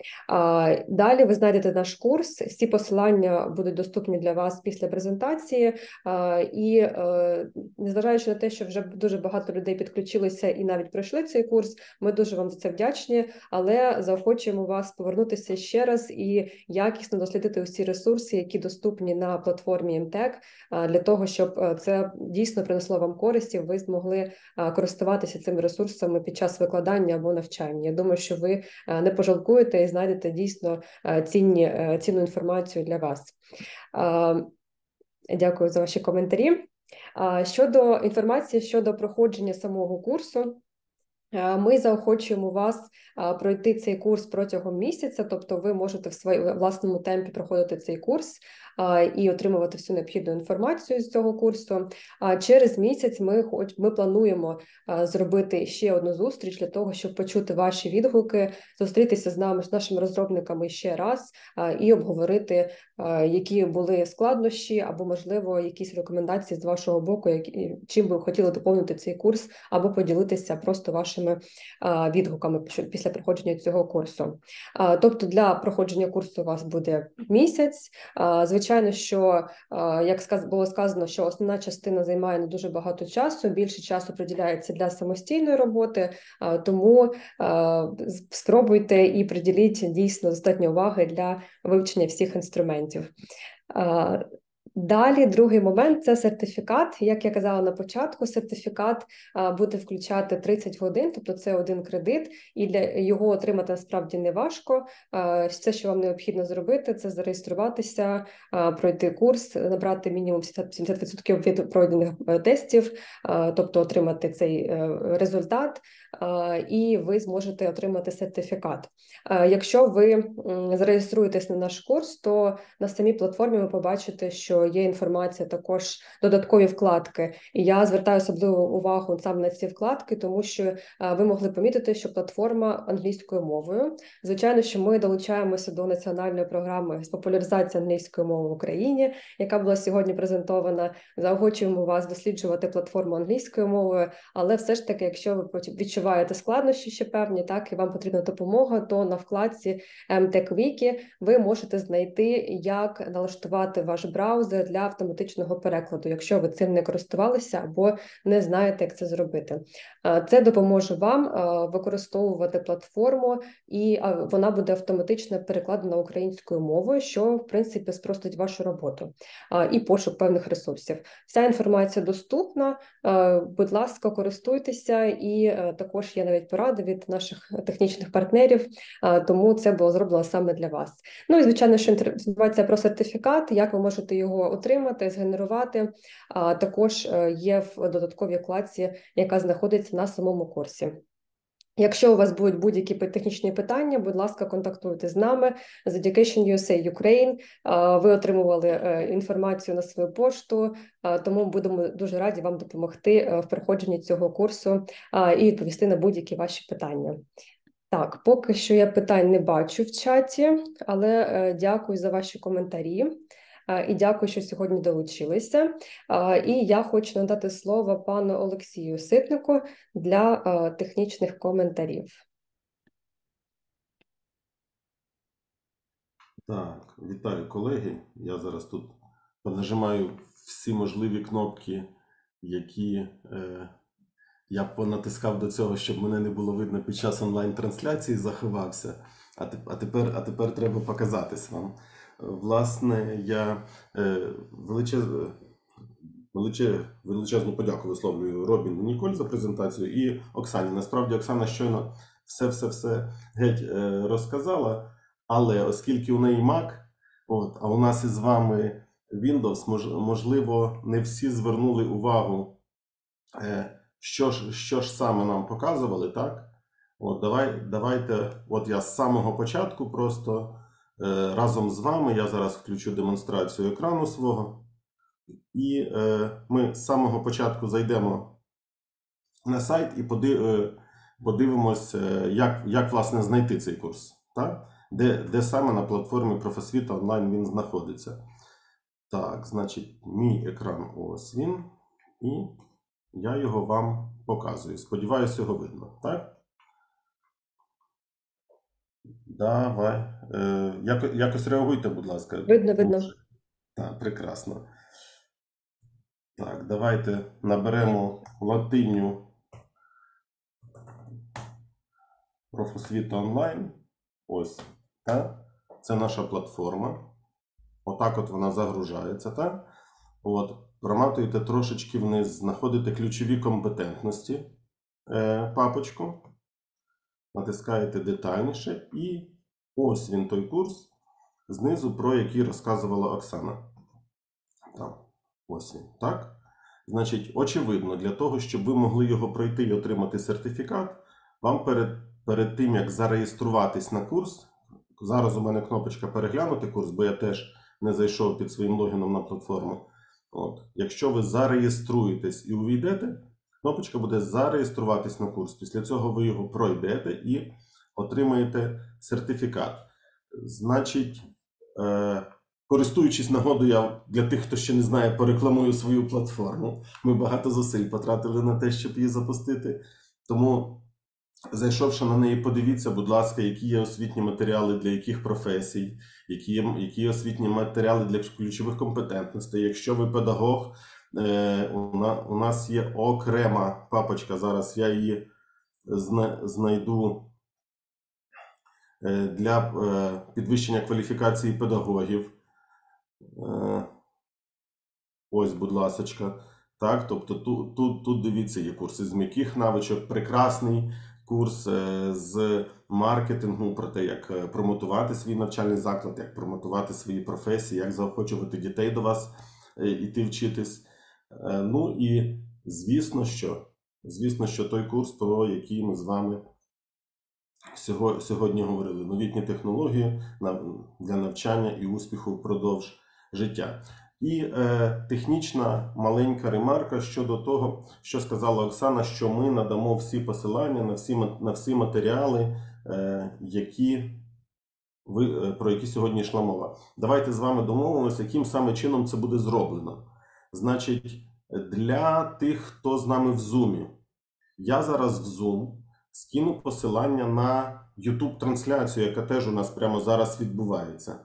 Далі ви знайдете наш курс, всі посилання будуть доступні для вас після презентації, і незважаючи на те, що вже дуже багато людей підключилися і навіть пройшли цей курс, ми дуже вам за це вдячні, але заохочуємо вас повернутися ще раз і якісно дослідити усі ресурси, які доступні на платформі МТЕК, для того, щоб це дійсно принесло вам користь і ви змогли користуватися цими ресурсами під час викладання або навчання. Я думаю, що ви не пожалкуєте і знайдете дійсно цінну інформацію для вас. Дякую за ваші коментарі. Щодо інформації щодо проходження самого курсу, ми заохочуємо вас пройти цей курс протягом місяця, тобто ви можете в власному темпі проходити цей курс і отримувати всю необхідну інформацію з цього курсу. Через місяць ми плануємо зробити ще одну зустріч для того, щоб почути ваші відгуки, зустрітися з нами, з нашими розробниками ще раз і обговорити, які були складнощі або, можливо, якісь рекомендації з вашого боку, чим ви хотіли доповнити цей курс, або поділитися просто вашими відгуками після проходження цього курсу. Тобто для проходження курсу у вас буде місяць. Звичайно, що, як було сказано, що основна частина займає не дуже багато часу, більше часу приділяється для самостійної роботи, тому спробуйте і приділіть дійсно достатньо уваги для вивчення всіх інструментів. Далі, другий момент – це сертифікат. Як я казала на початку, сертифікат буде включати 30 годин, тобто це один кредит, і для його отримати насправді не важко. Все, що вам необхідно зробити, це зареєструватися, пройти курс, набрати мінімум 70% від пройдених тестів, тобто отримати цей результат, і ви зможете отримати сертифікат. Якщо ви зареєструєтесь на наш курс, то на самій платформі ви побачите, що є інформація, також додаткові вкладки. І я звертаю особливу увагу саме на ці вкладки, тому що ви могли помітити, що платформа англійською мовою. Звичайно, що ми долучаємося до національної програми з популяризації англійської мови в Україні, яка була сьогодні презентована. Заохочуємо вас досліджувати платформу англійською мовою, але все ж таки, якщо ви відчуваєте складнощі ще певні, так, і вам потрібна допомога, то на вкладці МТЕК-Вікі ви можете знайти, як налаштувати ваш браузер для автоматичного перекладу, якщо ви цим не користувалися або не знаєте, як це зробити. Це допоможе вам використовувати платформу, і вона буде автоматично перекладена українською мовою, що, в принципі, спростить вашу роботу і пошук певних ресурсів. Вся інформація доступна, будь ласка, користуйтеся, і також є навіть поради від наших технічних партнерів, тому це було зроблено саме для вас. Ну і, звичайно, що інформація про сертифікат, як ви можете його отримати, згенерувати, також є в додатковій вкладці, яка знаходиться на самому курсі. Якщо у вас будуть будь-які технічні питання, будь ласка, контактуйте з нами, з EducationUSA Ukraine. Ви отримували інформацію на свою пошту, тому будемо дуже раді вам допомогти в проходженні цього курсу і відповісти на будь-які ваші питання. Так, поки що я питань не бачу в чаті, але дякую за ваші коментарі. І дякую, що сьогодні долучилися. І я хочу надати слово пану Олексію Ситнику для технічних коментарів. Так, вітаю, колеги. Я зараз тут понажимаю всі можливі кнопки, які я понатискав до цього, щоб мене не було видно під час онлайн-трансляції, заховався. А тепер треба показатись вам. Власне, я величезну подяку висловлюю Робін і Ніколь за презентацію і Оксані. Насправді, Оксана щойно все геть розказала, але оскільки у неї Mac, а у нас із вами Windows, можливо, не всі звернули увагу, що ж саме нам показували, так? Давайте, я з самого початку просто разом з вами, я зараз включу демонстрацію екрану свого, і ми з самого початку зайдемо на сайт і подивимось, як власне знайти цей курс, так? Де саме на платформі Профосвіта онлайн він знаходиться. Так, значить, мій екран, ось він, і я його вам показую. Сподіваюсь, його видно, так? Давай. Якось реагуйте, будь ласка. Видно. Так, прекрасно. Так, давайте наберемо латиню Профосвіта онлайн. Ось, так? Це наша платформа. Отак вона загружається, так? Проматуєте трошечки вниз, знаходите ключові компетентності, папочку, натискаєте детальніше, і ось він той курс знизу, про який розказувала Оксана. Там, ось він, так? Значить, очевидно, для того, щоб ви могли його пройти і отримати сертифікат, вам перед тим, як зареєструватись на курс, зараз у мене кнопочка «Переглянути курс», бо я теж не зайшов під своїм логіном на платформу. Якщо ви зареєструєтесь і увійдете, кнопочка буде «Зареєструватись на курс». Після цього ви його пройдете і отримаєте сертифікат. Значить, користуючись нагодою, я для тих, хто ще не знає, порекламую свою платформу. Ми багато зусиль потратили на те, щоб її запустити. Тому, зайшовши на неї, подивіться, будь ласка, які є освітні матеріали для яких професій, які є освітні матеріали для ключових компетентностей. Якщо ви педагог, у нас є окрема папочка, зараз я її знайду, для підвищення кваліфікації педагогів. Ось, будь ласочка. Так, тобто тут дивіться, є курси з м'яких навичок, прекрасний курс з маркетингу про те, як промотувати свій навчальний заклад, як промотувати свої професії, як заохочувати дітей до вас іти вчитись. Ну і звісно, що той курс, про який ми з вами сьогодні говорили. Новітні технології для навчання і успіху впродовж життя. І технічна маленька ремарка щодо того, що сказала Оксана, що ми надамо всі посилання на всі матеріали, про які сьогодні йшла мова. Давайте з вами домовимося, яким саме чином це буде зроблено. Значить, для тих, хто з нами в Zoom, я зараз в Zoom скину посилання на YouTube-трансляцію, яка теж у нас прямо зараз відбувається.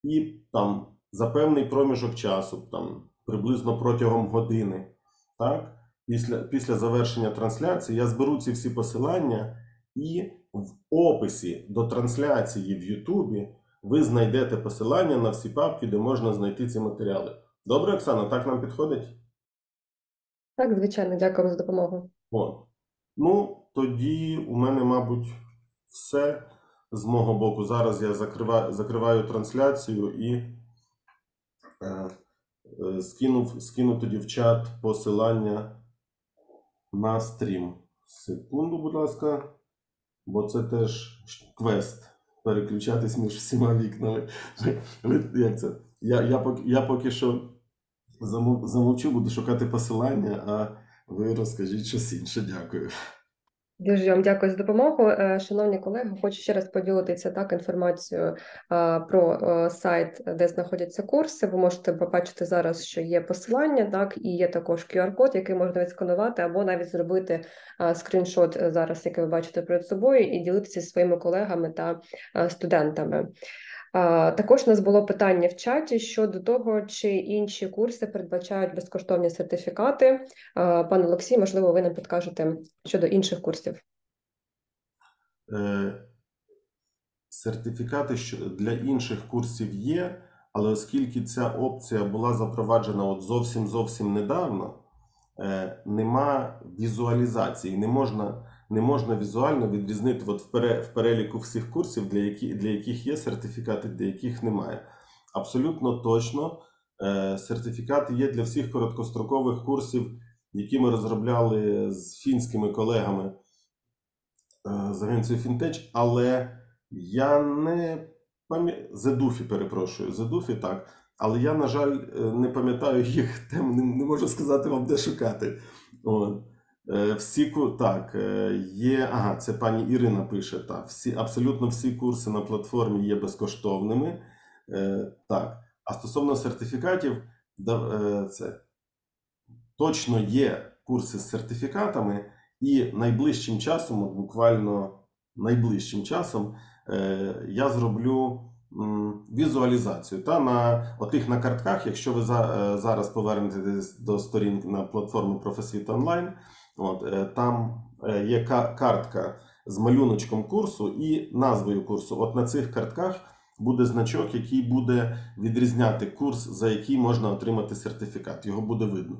І там за певний проміжок часу, там приблизно протягом години, так, після завершення трансляції, я зберу ці всі посилання, і в описі до трансляції в YouTube ви знайдете посилання на всі папки, де можна знайти ці матеріали. Добре, Оксана, так нам підходить? Так, звичайно, дякую за допомогу. Ну, тоді у мене, мабуть, все з мого боку. Зараз я закриваю трансляцію і скину тоді в чат посилання на стрім. Секунду, будь ласка, бо це теж квест переключатись між всіма вікнами. Як це? Я поки що замовчу, буду шукати посилання, а ви розкажіть щось інше. Дякую. Дуже вам дякую за допомогу. Шановні колеги, хочу ще раз поділитися інформацією про сайт, де знаходяться курси. Ви можете побачити зараз, що є посилання, і є також QR-код, який можна відсканувати, або навіть зробити скріншот зараз, який ви бачите перед собою, і ділитися зі своїми колегами та студентами. Також у нас було питання в чаті щодо того, чи інші курси передбачають безкоштовні сертифікати. Пан Олексій, можливо, ви нам підкажете щодо інших курсів. Сертифікати для інших курсів є, але оскільки ця опція була запроваджена от зовсім недавно, нема візуалізації, не можна візуально відрізнити от в переліку всіх курсів, для яких є сертифікати, для яких немає. Абсолютно точно сертифікати є для всіх короткострокових курсів, які ми розробляли з фінськими колегами з агенцією Фінтеч, але я не пам'ятаю, Зедуфі, так, але я, на жаль, не пам'ятаю їх, не можу сказати вам, де шукати. Так, є, це пані Ірина пише, так, абсолютно всі курси на платформі є безкоштовними, так, а стосовно сертифікатів, це точно є курси з сертифікатами, і найближчим часом, буквально найближчим часом, я зроблю візуалізацію. На картках, якщо ви зараз повернетесь до сторінки на платформу Професійно онлайн, там є картка з малюночком курсу і назвою курсу. От на цих картках буде значок, який буде відрізняти курс, за який можна отримати сертифікат. Його буде видно.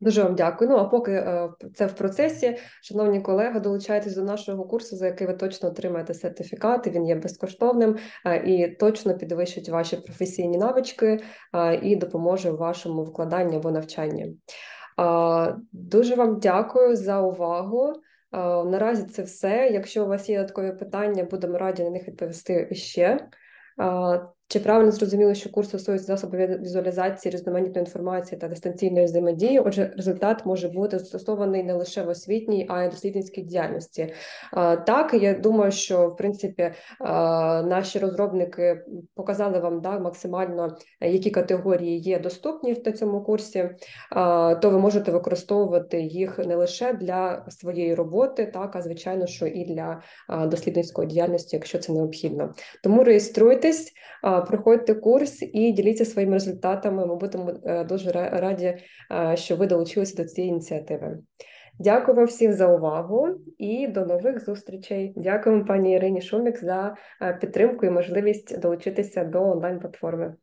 Дуже вам дякую. А поки це в процесі, шановні колеги, долучайтесь до нашого курсу, за який ви точно отримаєте сертифікат, він є безкоштовним і точно підвищить ваші професійні навички і допоможе у вашому викладанні або навчанні. Дуже вам дякую за увагу. Наразі це все. Якщо у вас є додаткові питання, будемо раді на них відповісти іще. Чи правильно зрозуміло, що курс стосується засобів візуалізації різноманітної інформації та дистанційної взаємодії? Отже, результат може бути застосований не лише в освітній, а й дослідницькій діяльності. Так, я думаю, що, в принципі, наші розробники показали вам максимально, які категорії є доступні на цьому курсі, то ви можете використовувати їх не лише для своєї роботи, так, а звичайно, що і для дослідницької діяльності, якщо це необхідно. Тому реєструйтесь, проходьте курс і діліться своїми результатами. Ми будемо дуже раді, що ви долучилися до цієї ініціативи. Дякую всім за увагу і до нових зустрічей. Дякуємо пані Ірині Шумік за підтримку і можливість долучитися до онлайн-платформи.